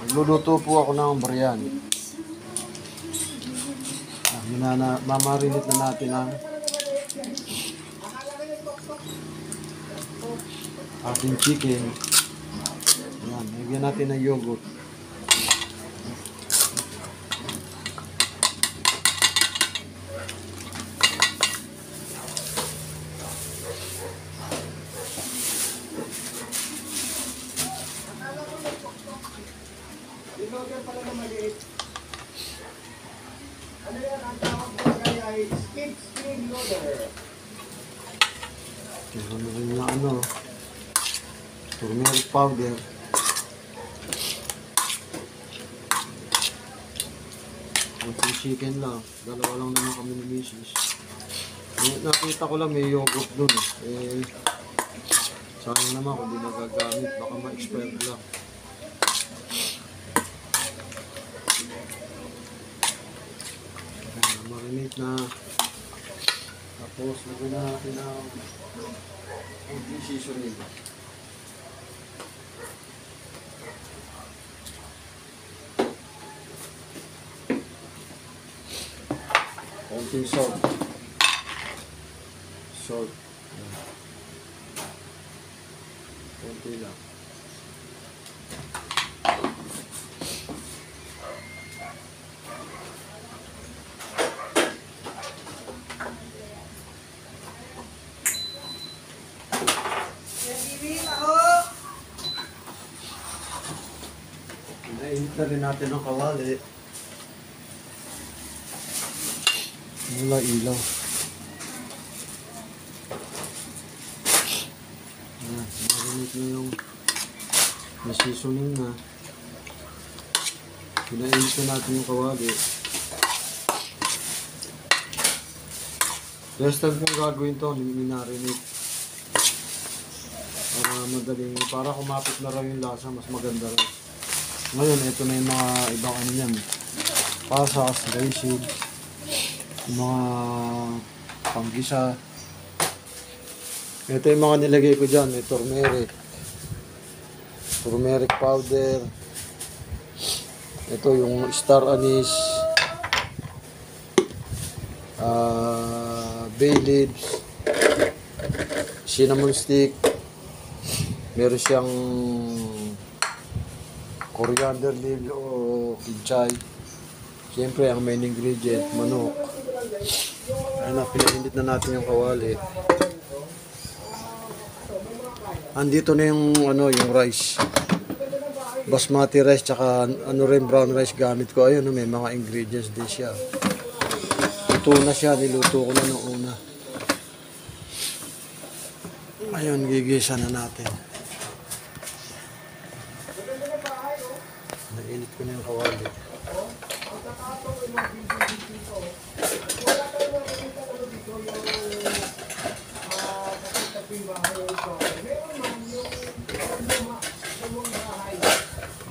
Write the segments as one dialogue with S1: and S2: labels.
S1: Nagluluto po ako ng biryani. Mamarinate na natin ang ating chicken. Ayan, lagyan natin ng yogurt.
S2: Ano yan ang tawag ko kaya ay skid screen loader.
S1: Ano rin na turmeric powder. Ang chicken lang. Dalawa lang naman kami ni Mrs. Nakita ko lang may yogurt dun. Sayang naman kung di nagagamit. Baka ma-expire lang. Marinate na. Tapos lagyan na natin ang konting seasoning. Konting salt. Konti lang. Nainit na rin natin ang kawali. Wala ilaw. Marinate na yung seasoning na. Pinainit na natin yung kawali. Last time kong gagawin to, minarinate. Para madaling, para kumapit na raw yung lasa, mas maganda rin. Ngayon, ito na yung mga ibang ano yan. Pasas, raisin, yung mga panggisa. Ito yung mga nilagay ko dyan. May turmeric powder. Ito yung star anise, bay leaves, cinnamon stick. Meron siyang coriander leaves o kinchay. Siyempre, ang main ingredient, manok. Ayun na, pinainit na natin yung kawali. Andito na yung yung rice. Basmati rice tsaka rin brown rice gamit ko. Ayun, may mga ingredients din siya. Luto na siya, niluto ko na nung una. Ayun, gigisa na natin. Nainit ko na yung kawali.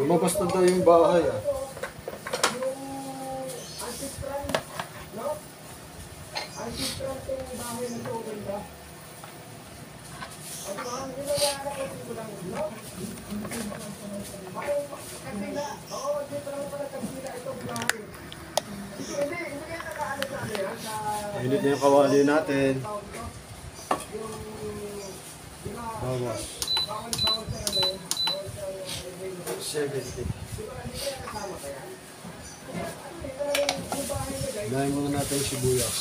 S1: Lumabas na tayo yung bahay Init na yung kawali natin. Bawas. 70. Dahil muna natin yung sibuyas.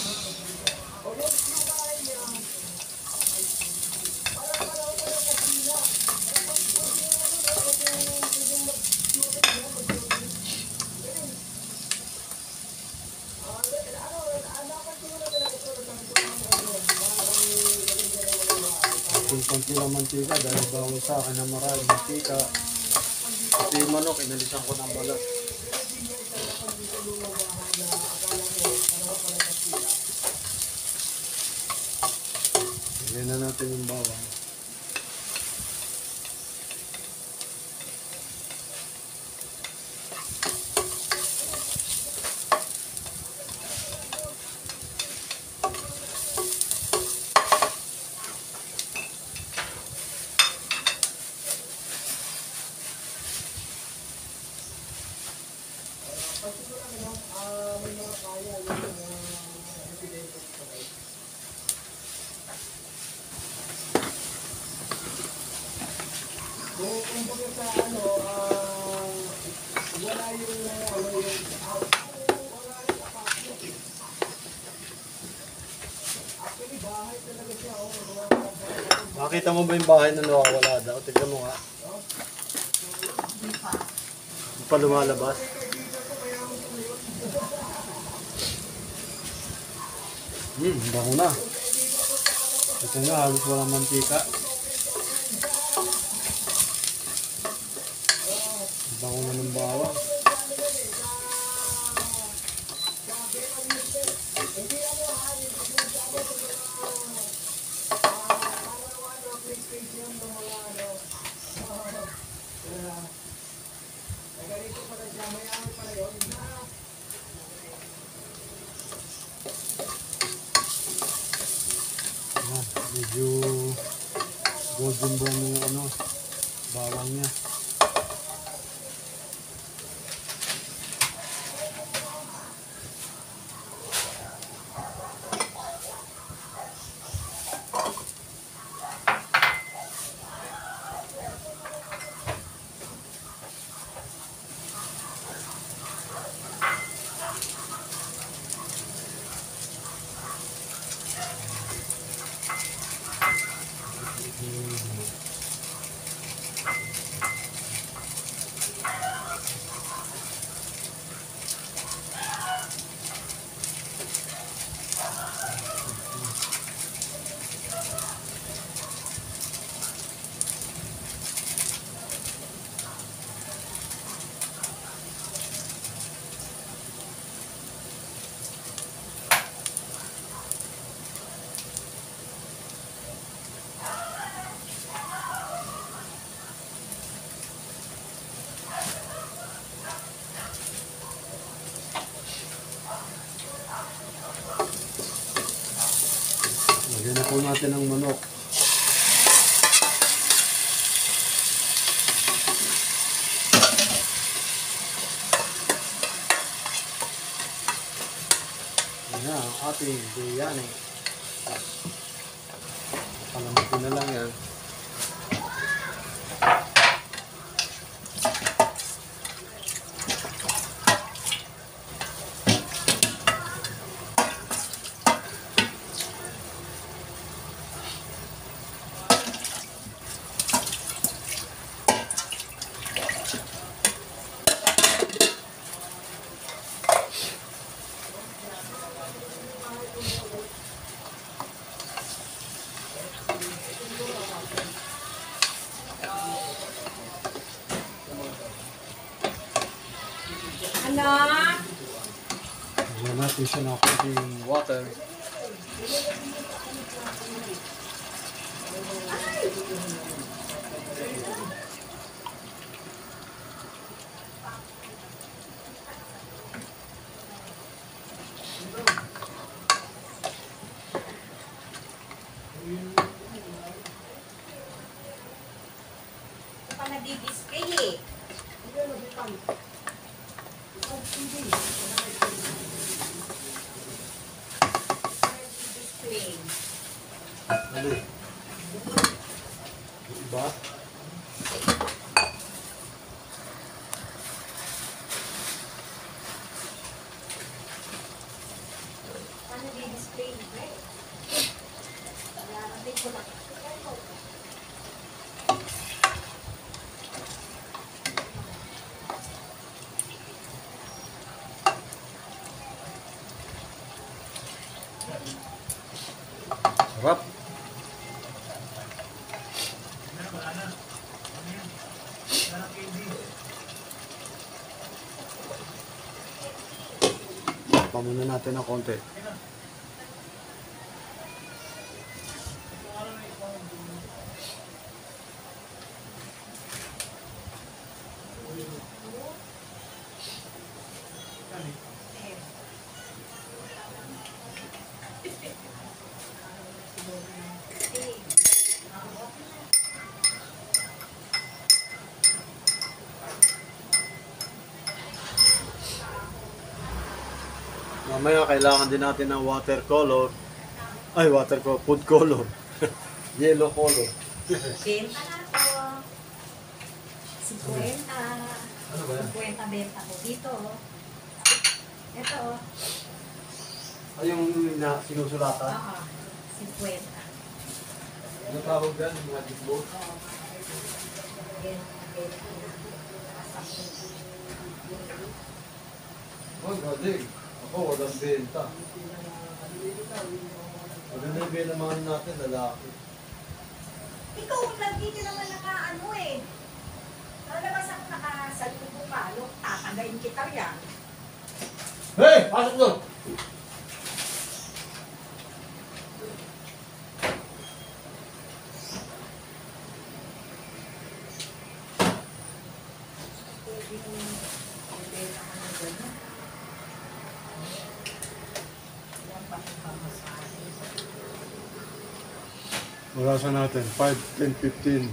S1: Konti lang mantika dahil bawal sa akin na maraming mantika. Ito yung manok, inalisan ko ng balat. Lagyan na natin yung bawang.
S2: Kung baga sa ano, wala yung actually bahay talaga siya.
S1: Makita mo ba yung bahay na nawawala daw? Tignan mo nga. Hindi pa lumalabas. Bango na. Ito na, halos walang mantika. Bango na ng bawang. Medyo golden brown na yung ano, bawang niya. Lagyan na po natin ang manok. Yan na ang ating biryani. Palamutin na lang yan.
S3: Anak!
S1: Lagyan natin siya ng konting water.
S3: Ito pa nadi-display eh. Display.
S1: Ano? Diba?
S3: Paano di-display? Kaya natin ko lang.
S1: Sarap. Pamuna natin ng konti. Mamaya kailangan din natin ng watercolor. Ay, watercolor, food color. Yellow color.
S3: Benta na ako. 50.
S1: Ano ba yan?
S3: 50 benta ko. Dito. Ito.
S1: Ay, yung sinusulatan.
S3: Oo. 50.
S1: Ano tawag yan? Magic board?
S3: Oo. Benta.
S1: Oh, galing. Ako, walang benta. Maganda yung binamahan natin, lalaki.
S3: Ikaw, lagi ka naman naka-ano eh. Nalabas ako nakasalubong ka. Look, tatagayin kita yan.
S1: Hey! Pasok doon! Orasan natin, 5, 10, 15.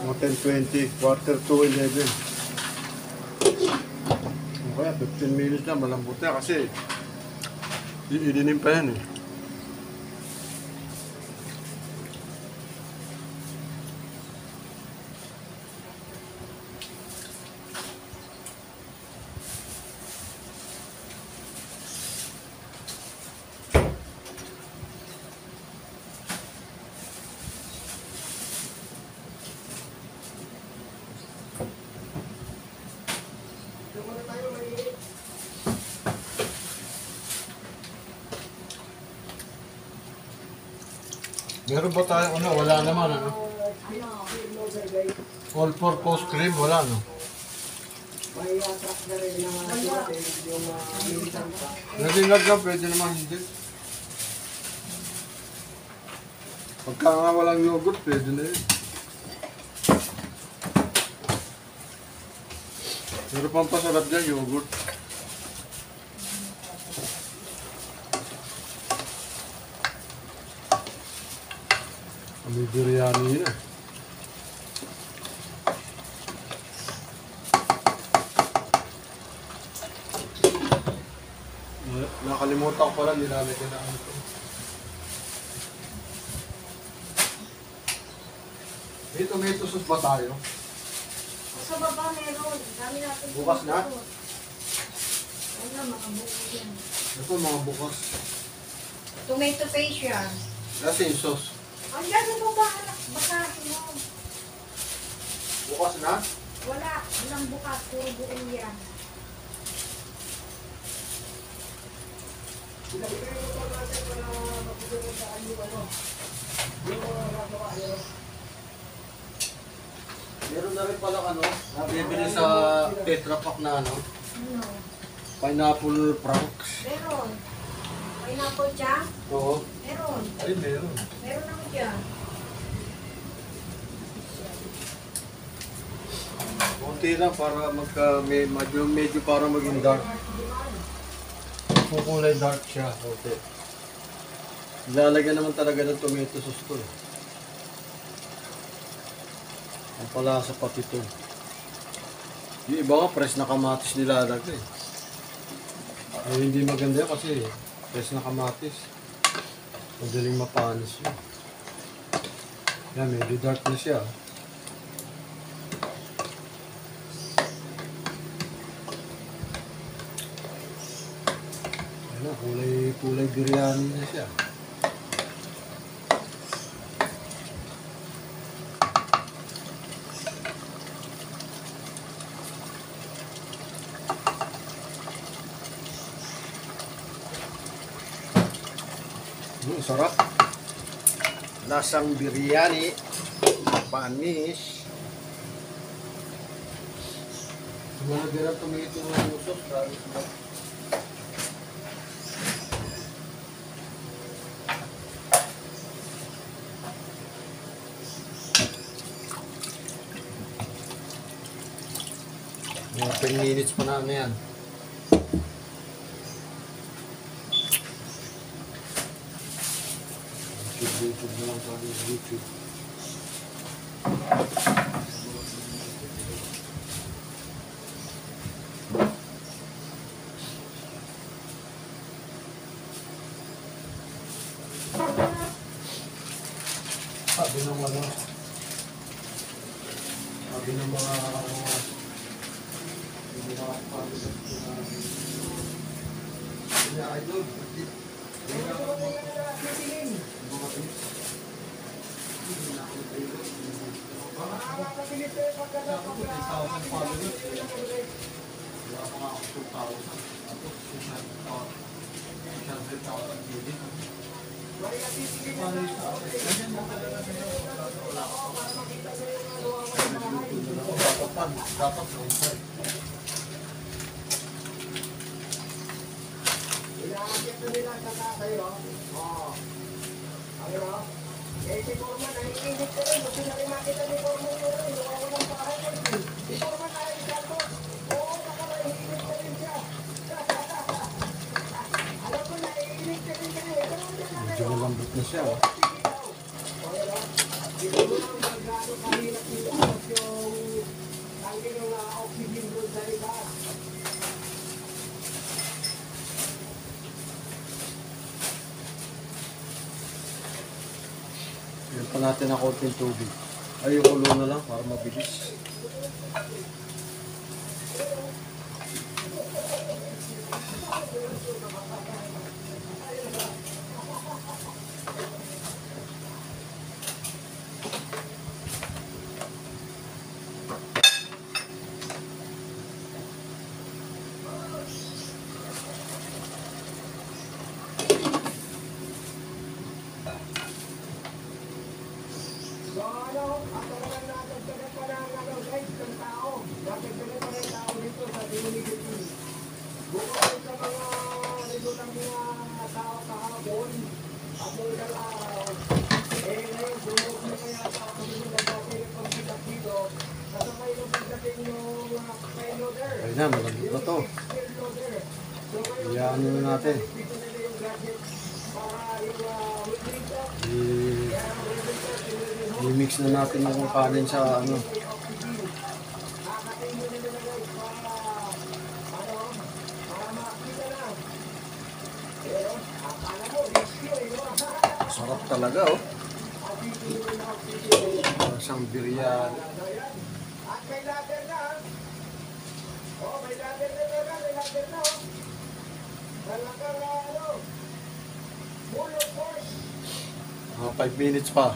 S1: Mga 10, 20, quarter to 11. O kaya 15 minutes na, malambot na kasi iininim pa yan eh. Meron ba tayong ano? Wala naman ano?
S3: Ano?
S1: All-purpose cream, wala no?
S2: May attract na rin ng mga natin yung militan pa.
S1: Pwede lang, pwede naman hindi. Pagka nga walang yogurt, pwede na yun. Pero pang pasarap dyan, yogurt. May biryani na. Nakalimutan ko pala, nilalagyan na ano to. May tomato sauce ba tayo?
S3: Sa baba meron. Dami natin.
S1: Bukas na?
S3: Wala, makabuo yan.
S1: Ito mga bukas.
S3: Tomato paste yan.
S1: Kasi yung sauce.
S3: Ang ganda mo ba? Basahin mo.
S1: Bukas na?
S3: Wala. Walang bukas. Puro buong yan.
S1: Meron na rin pala ano, nabibili sa Tetra Pak na ano,
S3: Ano?
S1: pineapple franks.
S3: Meron. Pineapple jam?
S1: Oo.
S3: Meron.
S1: Ay, meron.
S3: Meron ako dyan.
S1: Kunti lang para medyo para maging dark. Kukulay dark siya. Okay. Lalagyan naman talaga ng tomato sauce to. Ang palasa pati ito. Yung iba nga, fresh na kamatis nilalagay. Eh, hindi maganda yan kasi fresh na kamatis. Madaling mapanis yun. Yan, medyo dark na siya. Ayan, kulay biryani na siya. Sarap. Lasang biryani. Panis. Malagyan ang tomato ng sauce. Grabe sila. Mga 10 minutes pa na yan. YouTube na lang tayo sa YouTube. Yun ang mga pagkakas na idol. Dapat
S2: Inaakit na nila sa kayo. Oo. Ano? Eh, si Foreman, naiinit ko rin. Gusto na rin makita ni Foreman yun rin. Wala ng bahay ko rin. Si Foreman na rin siya to. Oo, baka naiinit na rin siya. Alam ko, naiinit na rin siya.
S1: medyo malambot na siya. Oh.
S2: Dito mo lang magano kahirap dito yung tangke ng oxygen doon sa iba.
S1: Yan pa natin ang konting tubig. Ay, yung ulo na lang para mabilis.
S2: So ano, ako naman natagdagan pa ng guys, ng tao. Natagdagan pa ng tao dito sa Divinity. Bukod sa mga resultang mga tao kahapon, at mga ilang araw, eh ngayon, bumuk na kaya sa kasunod ng dati ng pagkitak dito, kasabay ng pagdating yung payloader.
S1: Ay na, malambot na to.
S2: Payloader. So ngayon,
S1: Iyan na natin.
S2: dito nila yung gadget para yung dito.
S1: I-mix na natin yung kanin sa ano. Sarap talaga oh. Isang biryan.
S2: At may ladder na. Oh, may ladder na. May ladder na. Talagang ano. Full of force.
S1: 5 minutes pa.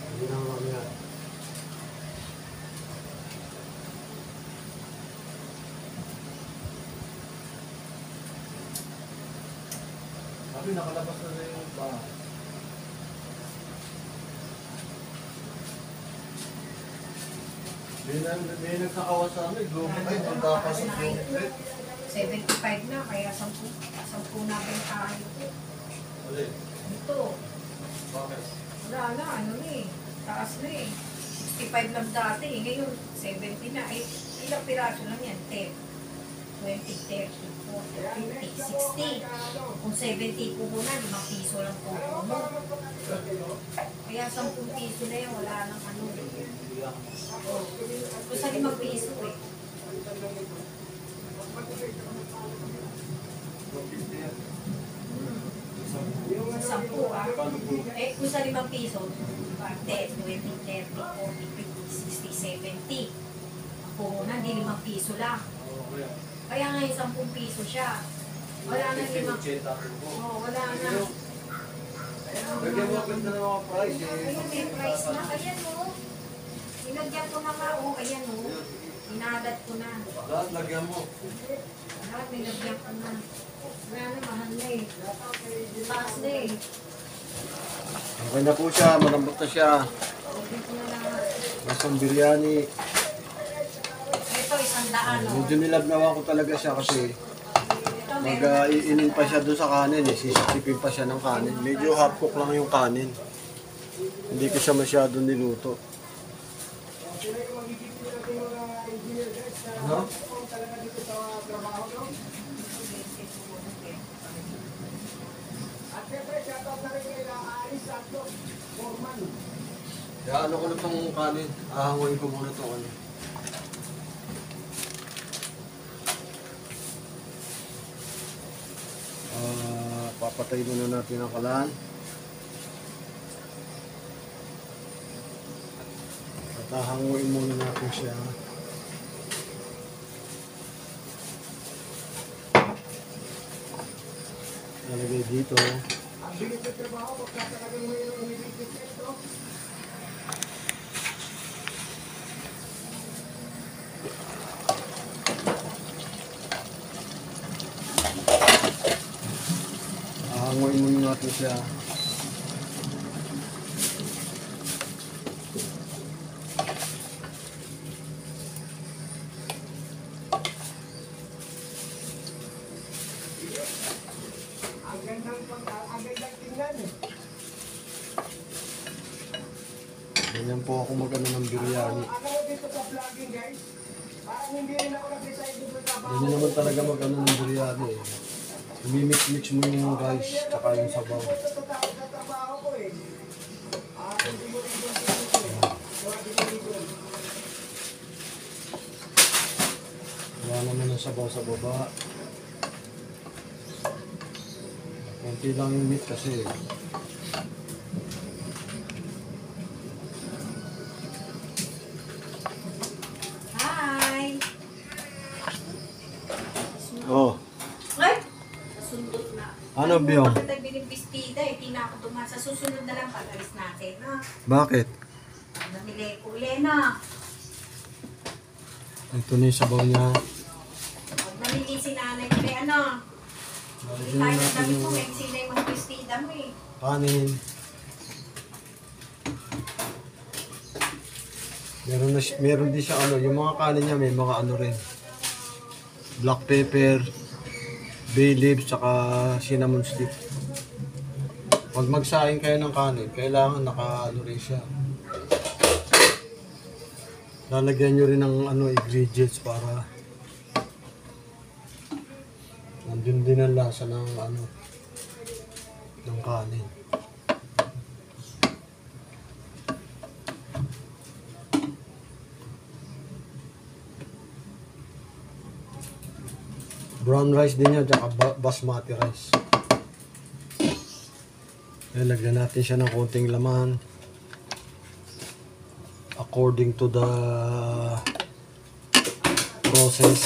S1: Hindi na lang yan. Sabi, nakalabas na yung bahay. May nagkakawas sa amin. Global ay, magkakasok yung trip.
S3: 75 na, kaya 10 na bentahan ito.
S1: Ulit.
S3: Ito,
S1: Bakit?
S3: wala na, ano na eh, taas na eh. 65 lang dati, ngayon 70 na. Eh, ilang piraso lang yan? 10, 20, 30, 40, 50, 60. Kung 70 puhunan, 5 piso lang puhunan. Kaya 10 piso na yan, wala nang ano. Oh, kung sa 5 piso eh. Sa 10 ah. Eh, kung sa 5 piso, 10, 20, 30, 40, 50, 60, 70. Puhunan, di 5 piso lang. Kaya ngayon 10 piso siya. Wala na 5. Oh, wala na.
S1: Lagyan mo agad na ng mga price eh.
S3: Ayan, may price na. Ayan o. Inagyan ko na nga o. Ayan o. Inadat ko na.
S1: Lahat lagyan mo.
S3: Lahat nilagyan ko na. Wala na, mahal na eh. Taas na eh.
S1: Okay na po siya, malambot na siya.
S3: Lagyan ko na lang.
S1: Masang biryani.
S3: Ito, 100 o.
S1: Medyo nilabnawan ko talaga siya kasi
S3: Ito, meron.
S1: mag-iinin pa siya doon sa kanin eh. Sisipin pa siya ng kanin. Medyo half cook lang yung kanin. Hindi ko siya masyado niluto.
S2: Sila yung magiging natin mga engineer guys na
S1: Ano?
S2: talaga dito sa trabaho, no? At siyempre, shoutout na rin kay Aris Santos, Foreman.
S1: Kaya ano ko na itong kanin. Ahangoyin ko muna itong ano. Papatay muna natin ang kalan. Tahanguin muna natin siya. Nalagay dito.
S2: Ang bilis ng trabaho, pagka talagang mayroong humibigit ito.
S1: Tahanguin muna natin siya.
S2: Ang gandang tingnan eh.
S1: Ganyan po ako mag-ano ng biryani.
S2: Ano dito sa vlogging guys? Parang hindi rin ako nag-decide dito sa trabaho.
S1: Ganyan naman talaga mag-ano ng biryani eh. Mimix-mix mo yung rice tsaka yung sabaw.
S2: Sa trabaho ko eh. Hindi mo rin dito eh. Wala dito.
S1: Wala naman ang sabaw sa baba. Konti lang yung meat kasi.
S3: Hi!
S1: Oh,
S3: Ay! Nasundot na.
S1: Ano, Biong?
S3: Bakit tayo binibistida eh? Di na ako dumaan. Sa susunod na lang pag-alis natin, ha?
S1: bakit?
S3: Namili ko, Lena.
S1: Ito na yung sabaw niya.
S3: Huwag namili si nanay ko, ano? Hindi
S1: Lalagyan
S3: tayo
S1: natin
S3: nagdami
S1: yung
S3: ko, eh. Sila yung mag-bestida mo, eh.
S1: kanin. Meron din siya ano, yung mga kanin niya may mga ano rin. Black pepper, bay leaves, saka cinnamon stick. Pag magsaing kayo ng kanin, kailangan naka-ano rin siya. Lalagyan nyo rin ng ano, ingredients para nandun din ang lasa ng ano, ng kanin. Brown rice din yan, tsaka basmati rice. Lagyan natin siya ng konting laman. According to the process.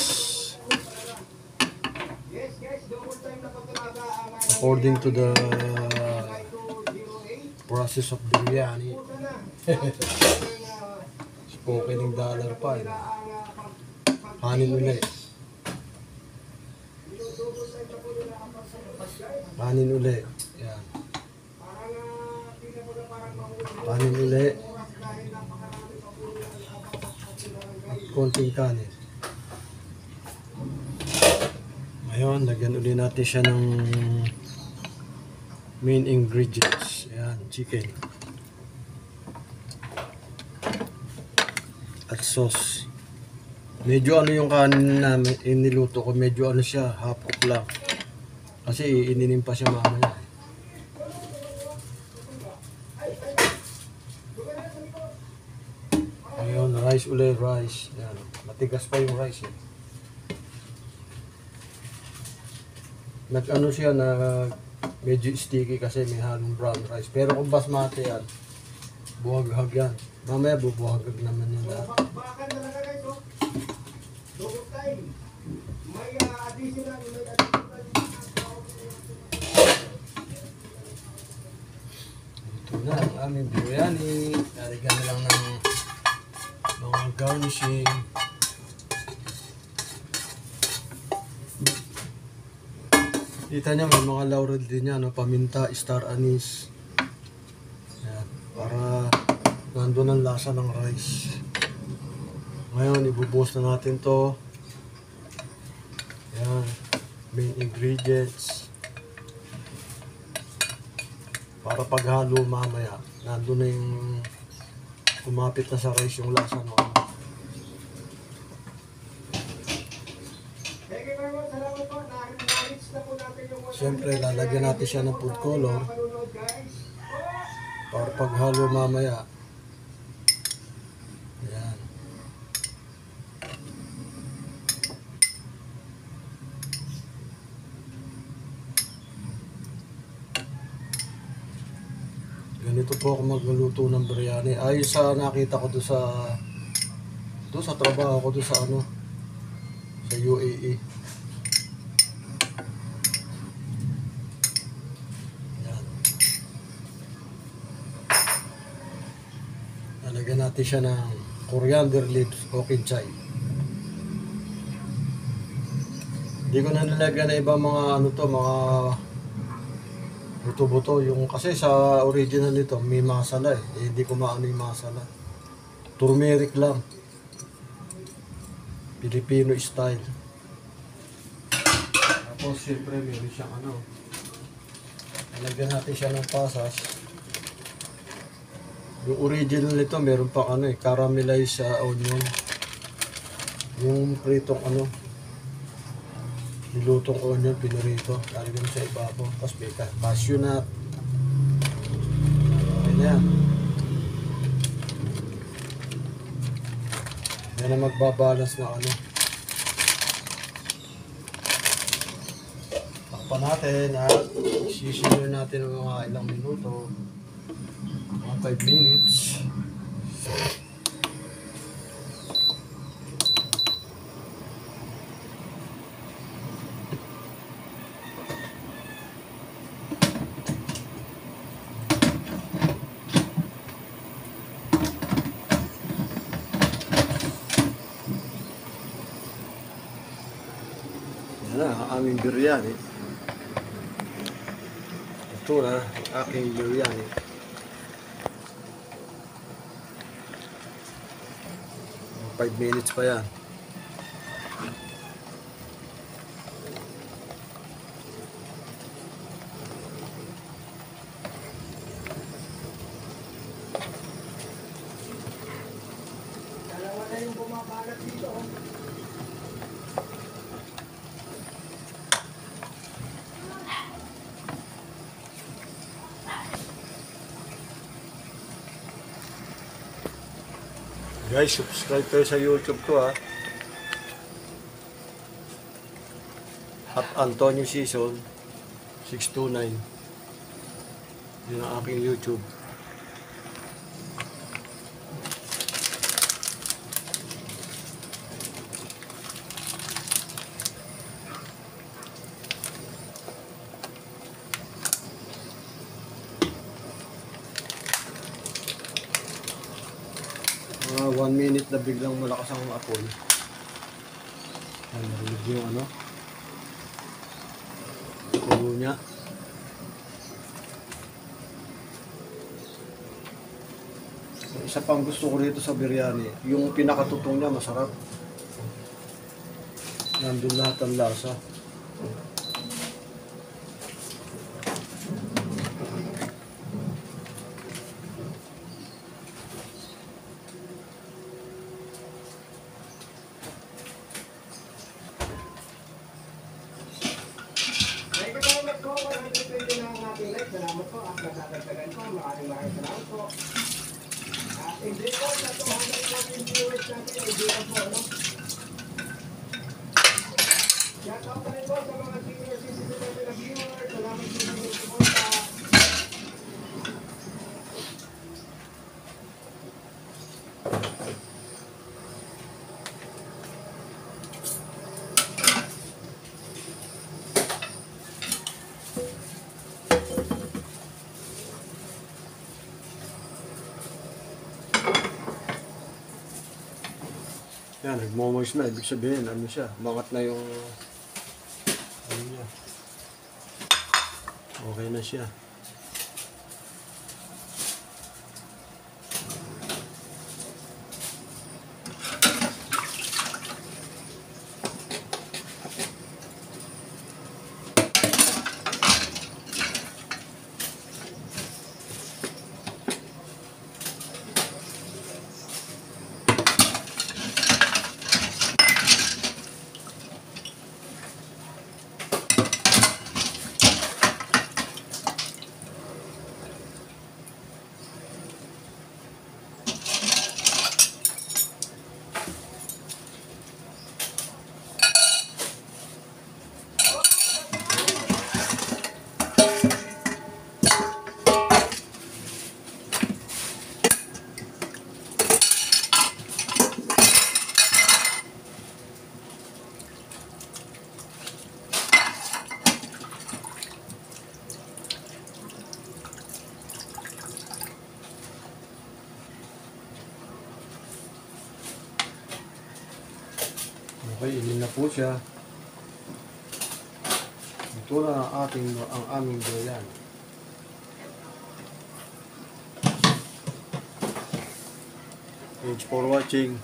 S2: Yes guys, double time na pagkalaga ang
S1: According to the process of biryani. Spoken ng dollar pa eh. Kanin ulit. Kanin ulit. Yan. Kanin ulit. At konting kanin. Ngayon, lagyan ulit natin siya ng main ingredients. Yan, chicken. At sauce. Medyo ano yung kanin namin, iniluto ko, medyo ano siya, half cook lang. Kasi iininim pa siya mamaya. Ayun, rice ulit, rice. Yan. Matigas pa yung rice eh. Nag-ano siya na medyo sticky kasi may halong brown rice. Pero kung basmati yan, buhaghag yan. Mamaya bubuhaghag naman yan lahat.
S2: Bakan talaga guys, oh. Double time. May additional.
S1: Ito na ang aming biryani. Lalagyan na lang ng mga garnishing. Kita niya may mga laurel din yan, no? Paminta, star anise. Yan, para nandun ang lasa ng rice. Ngayon, ibubuhos na natin to. Yan, main ingredients. Para paghalo mamaya, nandun na yung kumapit na sa rice yung lasa no.
S2: Thank you very much. Salamat po. Na-reach na po natin yung
S1: Siyempre, lalagyan natin siya ng food color
S2: panunod guys.
S1: para paghalo mamaya. Ayan. Ganito Natuto po ako magluto ng biryani. Ayos sa nakita ko doon sa trabaho ko doon sa ano, sa UAE. Yan. Lalagyan natin siya ng coriander leaves o kinchay. Hindi ko na nilagyan na ibang mga ano to, mga buto-buto. Yung kasi sa original nito may masala eh. Hindi ko maano yung masala. Turmeric lang. Filipino style. Tapos siyempre meron siyang ano. Nilagyan natin siya ng pasas. Yung original nito meron pa ano eh, caramelized onion. Yung pritong ano, nilutong onion, pinurito, lalagyan sa ibabaw, tapos may cashew nut. Okay na yan. Yan na magbabalance na ano. Takpan natin at sisilo natin ng mga ilang minuto. Mga 5 minutes. Yan na, ang aming biryani. Ito na, ang aking biryani. Mga 5 minutes pa yan.
S2: Dalawa na yung bumabalat dito.
S1: Guys, subscribe kayo sa YouTube ko ha. At Antonio Season 629. Yun ang aking YouTube. Mga 1 minute na biglang malakas ang apoy. Ayan, narinig yung ano. Kulo niya. Isa pang gusto ko rito sa biryani, yung pinakatutong niya masarap. Nandun lahat ang lasa.
S2: Thank you very much po. 120 na ang ating live. Salamat po. At natatagdagan ko. Maraming salamat po. At hindi po sa 214 viewers natin. Hindi po, ano? Shout out na rin po sa mga senior citizen natin na viewers. Salamat po sa inyong suporta.
S1: Yan, nagmomoist na. Ibig sabihin, ano siya, mangat na yung ano niya. Okay na siya. Okay, ilin na po siya. Ito na ang aming doyan. Thanks for watching.